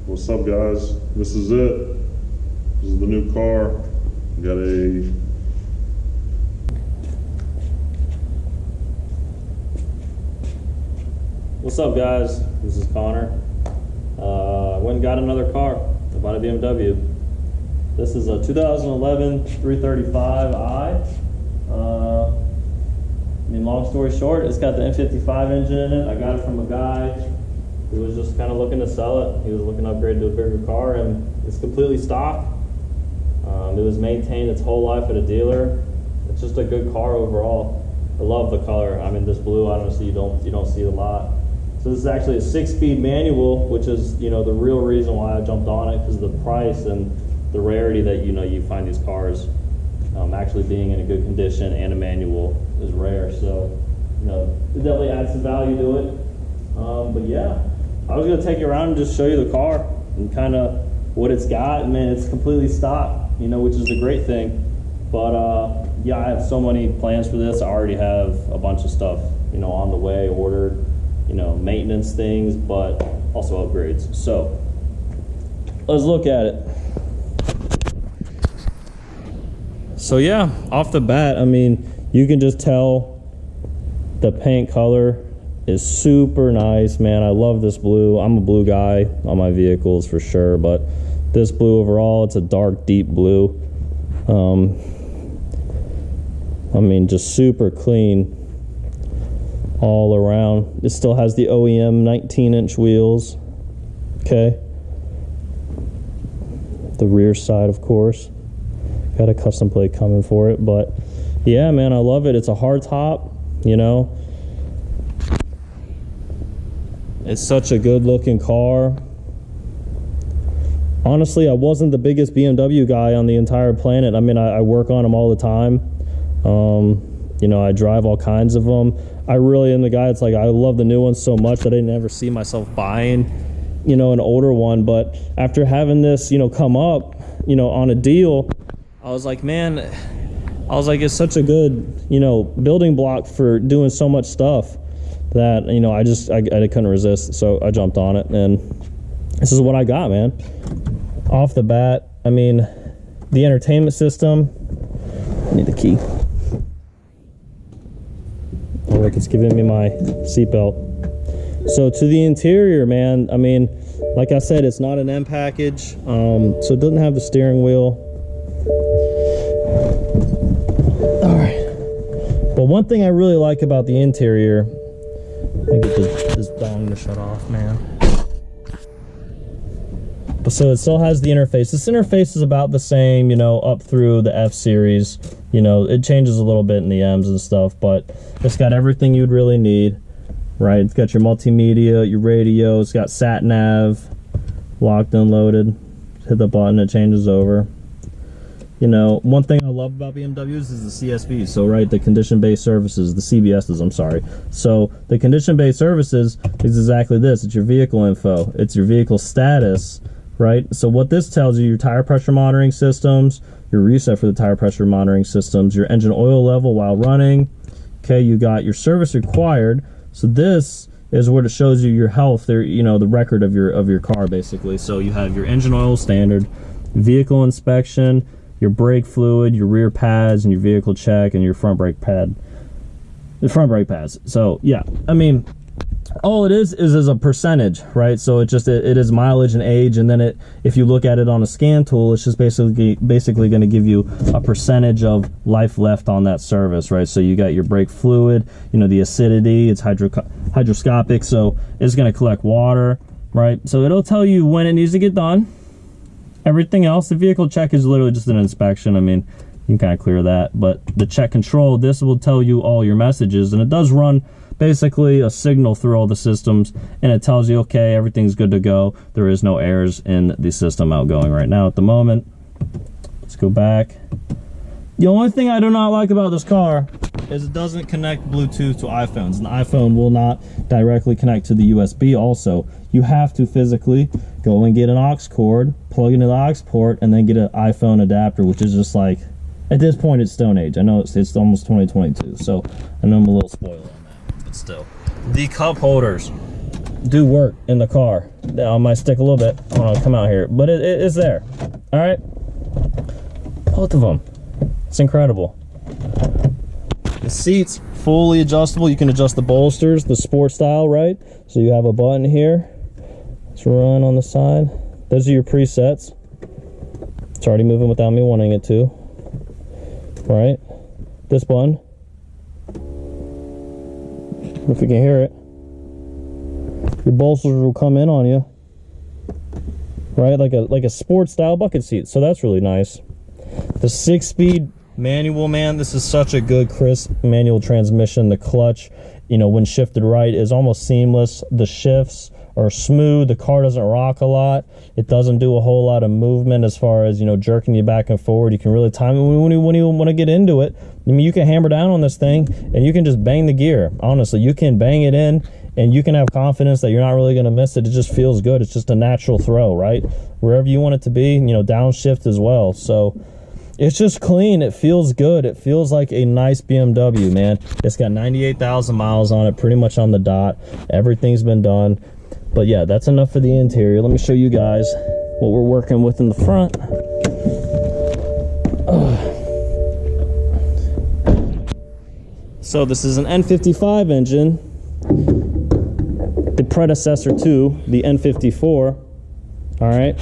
What's up, guys? This is it. This is the new car. Got a What's up, guys? This is Connor. I went and got another car. I bought a BMW. This is a 2011 335i. Long story short, it's got the N55 engine in it. I got it from a guy who was just kind of looking to sell it. He was looking to upgrade to a bigger car, and it's completely stock. It was maintained its whole life at a dealer. It's just a good car overall. I love the color. I mean, this blue, honestly, you don't see a lot. So this is actually a 6-speed manual, which is, the real reason why I jumped on it, because of the price and the rarity that, you find these cars actually being in a good condition, and a manual is rare. So, it definitely adds some value to it. But yeah, I was going to take you around and just show you the car and kind of what it's got. And man, it's completely stock, which is the great thing. But yeah, I have so many plans for this. I already have a bunch of stuff, on the way, ordered, maintenance things, but also upgrades. So let's look at it. So yeah, off the bat, I mean, you can just tell the paint color is super nice, man. I love this blue. I'm a blue guy on my vehicles for sure, but this blue overall, it's a dark, deep blue. I mean, just super clean all around. It still has the OEM 19-inch wheels. Okay. The rear side, of course. Got a custom plate coming for it, but yeah, man, I love it. It's a hard top, It's such a good looking car. Honestly, I wasn't the biggest BMW guy on the entire planet. I mean, I work on them all the time. I drive all kinds of them. I really am the guy that's like, I love the new ones so much that I never see myself buying, an older one. But after having this, come up, on a deal, I was like, man, it's such a good, building block for doing so much stuff that, I couldn't resist. So I jumped on it, and this is what I got, man. Off the bat, I mean, the entertainment system, I need the key. Oh, look, it's giving me my seatbelt. So to the interior, man, I mean, like I said, it's not an M package, so it doesn't have the steering wheel. All right. But one thing I really like about the interior, let me get this dong to shut off, man. But so it still has the interface. This interface is about the same, up through the F series. It changes a little bit in the M's and stuff, but it's got everything you'd really need, right? It's got your multimedia, your radio, it's got sat nav, locked and loaded. Hit the button, it changes over. One thing I love about BMWs is the CSVs. So, right, the condition-based services, the CBSs, I'm sorry. So, the condition-based services is exactly this. It's your vehicle info. It's your vehicle status, right? So, what this tells you, your tire pressure monitoring systems, your reset for the tire pressure monitoring systems, your engine oil level while running. Okay, you got your service required. So, this is where it shows you your health, there, the record of your car, basically. So, you have your engine oil standard, vehicle inspection, your brake fluid, your rear pads, and your vehicle check, and your front brake pad. The front brake pads. So yeah, I mean, all it is a percentage, right? So it is mileage and age, and then if you look at it on a scan tool, it's just basically going to give you a percentage of life left on that service, right? So you got your brake fluid, the acidity, it's hydroscopic, so it's going to collect water, right? So it'll tell you when it needs to get done. Everything else, the vehicle check is literally just an inspection. I mean, you can kind of clear that. But the check control, this will tell you all your messages. And it does run basically a signal through all the systems. And it tells you, okay, everything's good to go. There is no errors in the system outgoing right now at the moment. Let's go back. The only thing I do not like about this car is it doesn't connect Bluetooth to iPhones. And the iPhone will not directly connect to the USB also. You have to physically go and get an aux cord, plug into the aux port, and then get an iPhone adapter, which is just like, at this point, it's Stone Age. I know it's almost 2022, so I know I'm a little spoiled on that, but still. The cup holders. do work in the car. Now, I might stick a little bit. I don't know, come out here, but it is there. All right, both of them. It's incredible. The seats fully adjustable. You can adjust the bolsters, the sport style, right? So you have a button here. Let's run on the side. Those are your presets. It's already moving without me wanting it to. Right? This button. If you can hear it. Your bolsters will come in on you. Right? Like a sports style bucket seat. So that's really nice. The 6-speed manual, man, this is such a good crisp manual transmission. The clutch, you know, when shifted right, is almost seamless. The shifts are smooth. The car doesn't rock a lot. It doesn't do a whole lot of movement as far as, you know, jerking you back and forward. You can really time it when you want to get into it. I mean, you can hammer down on this thing and you can just bang the gear. Honestly, you can bang it in and you can have confidence that you're not really going to miss it. It just feels good. It's just a natural throw, right? Wherever you want it to be, you know, downshift as well. So it's just clean. It feels good. It feels like a nice BMW, man. It's got 98,000 miles on it, pretty much on the dot. Everything's been done. But yeah, that's enough for the interior. Let me show you guys what we're working with in the front. So this is an N55 engine, the predecessor to the N54. All right.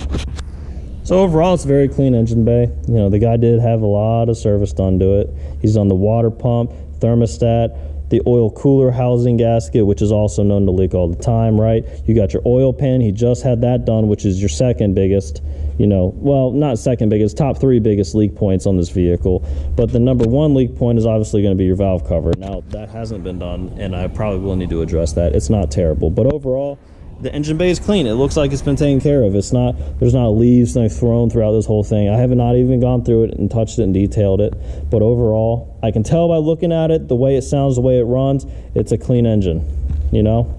So overall, it's a very clean engine bay. You know, the guy did have a lot of service done to it. He's done the water pump, thermostat, the oil cooler housing gasket, which is also known to leak all the time, right? You got your oil pan. He just had that done, which is your second biggest, you know, well, not second biggest, top 3 biggest leak points on this vehicle. But the number 1 leak point is obviously going to be your valve cover. Now, that hasn't been done, and I probably will need to address that. It's not terrible, but overall, the engine bay is clean. It looks like it's been taken care of. It's not, there's not leaves thrown throughout this whole thing. I have not even gone through it and touched it and detailed it. But overall, I can tell by looking at it, the way it sounds, the way it runs, it's a clean engine, you know?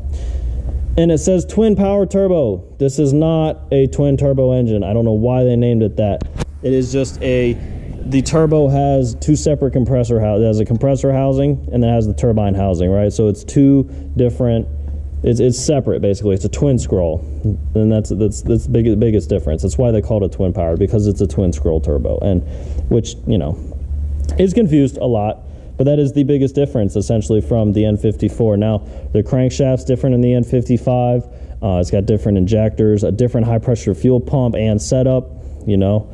And it says twin power turbo. This is not a twin turbo engine. I don't know why they named it that. It is just the turbo has 2 separate compressor housing. It has a compressor housing and then it has the turbine housing, right? So it's 2 different. It's separate, basically. It's a twin scroll, and that's the biggest difference. That's why they call it a twin power, because it's a twin scroll turbo, and which, you know, is confused a lot, but that is the biggest difference essentially from the N54. Now, the crankshaft's different in the N55. It's got different injectors, a different high pressure fuel pump and setup. You know,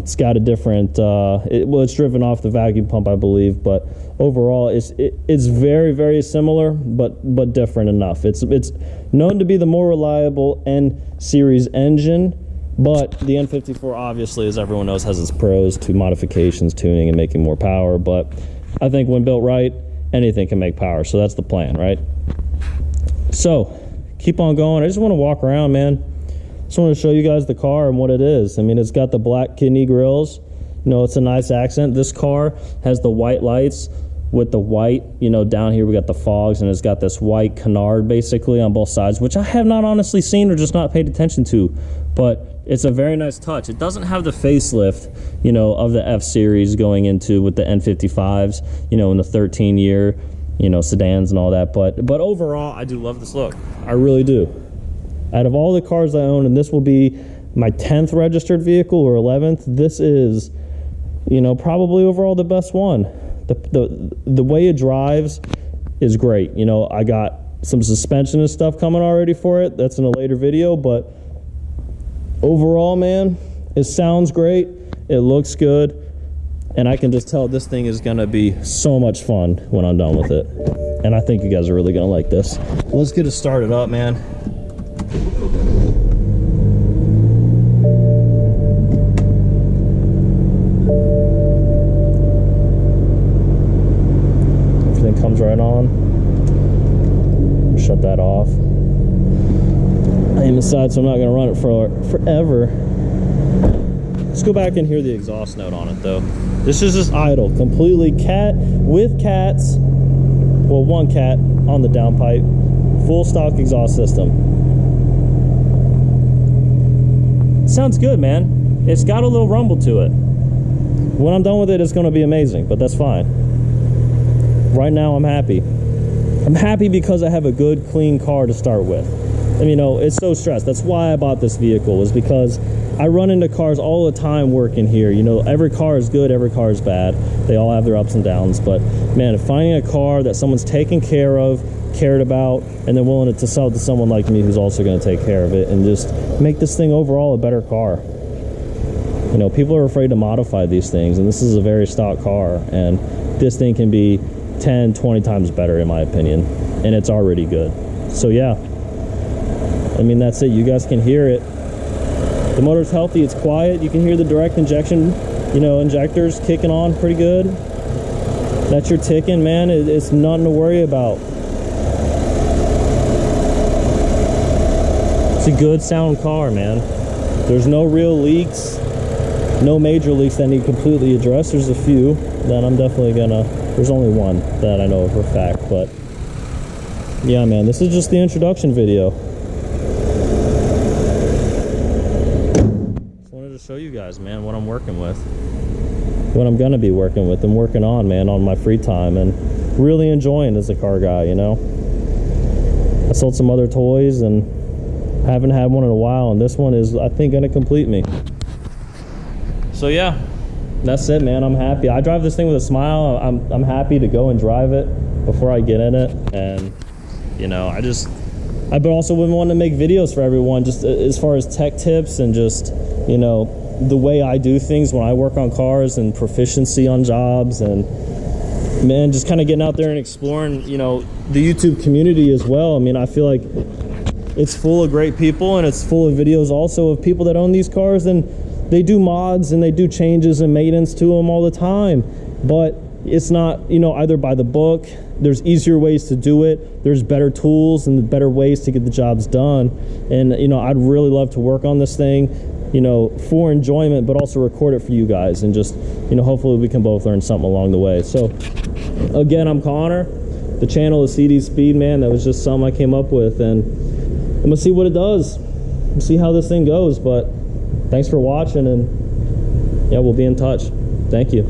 it's got a different. It's driven off the vacuum pump, I believe, but overall, it's very, very similar, but different enough. It's known to be the more reliable N series engine, but the N54, obviously, as everyone knows, has its pros to modifications, tuning, and making more power. But I think when built right, anything can make power. So that's the plan, right? So keep on going. I just want to walk around, man. Just want to show you guys the car and what it is. I mean, it's got the black kidney grills. You know, it's a nice accent. This car has the white lights with the white, you know, down here we got the fogs, and it's got this white canard basically on both sides, which I have not honestly seen or just not paid attention to, but it's a very nice touch. It doesn't have the facelift, you know, of the F-Series going into with the N55s, you know, in the 13-year, you know, sedans and all that, but overall, I do love this look. I really do. Out of all the cars I own, and this will be my 10th registered vehicle or 11th, this is, you know, probably overall the best one. The way it drives is great. You know, I got some suspension and stuff coming already for it. That's in a later video, but overall, man, it sounds great. It looks good. And I can just tell this thing is going to be so much fun when I'm done with it. And I think you guys are really going to like this. Let's get it started up, man. Everything comes right on. Shut that off. I am inside, so I'm not going to run it for forever. Let's go back and hear the exhaust note on it, though. This is just idle, completely with cats. Well, one cat on the downpipe. Full stock exhaust system. Sounds good, man. It's got a little rumble to it. When I'm done with it, it's going to be amazing, but that's fine. Right now, I'm happy. I'm happy because I have a good, clean car to start with. you know, it's so stressed. That's why I bought this vehicle, is because I run into cars all the time working here. You know, every car is good, every car is bad. They all have their ups and downs. But man, finding a car that someone's taken care of, cared about, and they're willing to sell it to someone like me who's also going to take care of it and just make this thing overall a better car. You know, people are afraid to modify these things, and this is a very stock car, and this thing can be 10, 20 times better in my opinion, and it's already good. So yeah, I mean, that's it. You guys can hear it. The motor's healthy, it's quiet. You can hear the direct injection, you know, injectors kicking on pretty good. That's your ticking, man. It's nothing to worry about. It's a good sound car, man. There's no real leaks, no major leaks that need completely addressed. There's a few that I'm definitely gonna, there's only one that I know for a fact, but yeah, man, this is just the introduction video. Show you guys, man, what I'm working with, what I'm gonna be working with and working on, man, on my free time, and really enjoying as a car guy. You know, I sold some other toys and haven't had one in a while, and this one is, I think, gonna complete me. So yeah, that's it, man. I'm happy. I drive this thing with a smile. I'm happy to go and drive it before I get in it, and you know, I've also been wanting to make videos for everyone, just as far as tech tips and just, you know, the way I do things when I work on cars and proficiency on jobs, and man, just kind of getting out there and exploring, you know, the YouTube community as well. I mean, I feel like it's full of great people, and it's full of videos also of people that own these cars, and they do mods and they do changes and maintenance to them all the time, but it's not, you know, either by the book. There's easier ways to do it. There's better tools and better ways to get the jobs done. And, you know, I'd really love to work on this thing, you know, for enjoyment, but also record it for you guys, and just, you know, hopefully we can both learn something along the way. So again, I'm Connor. The channel is CD Speed, man. That was just something I came up with, and I'm gonna see what it does. We'll see how this thing goes, but thanks for watching, and yeah, we'll be in touch. Thank you.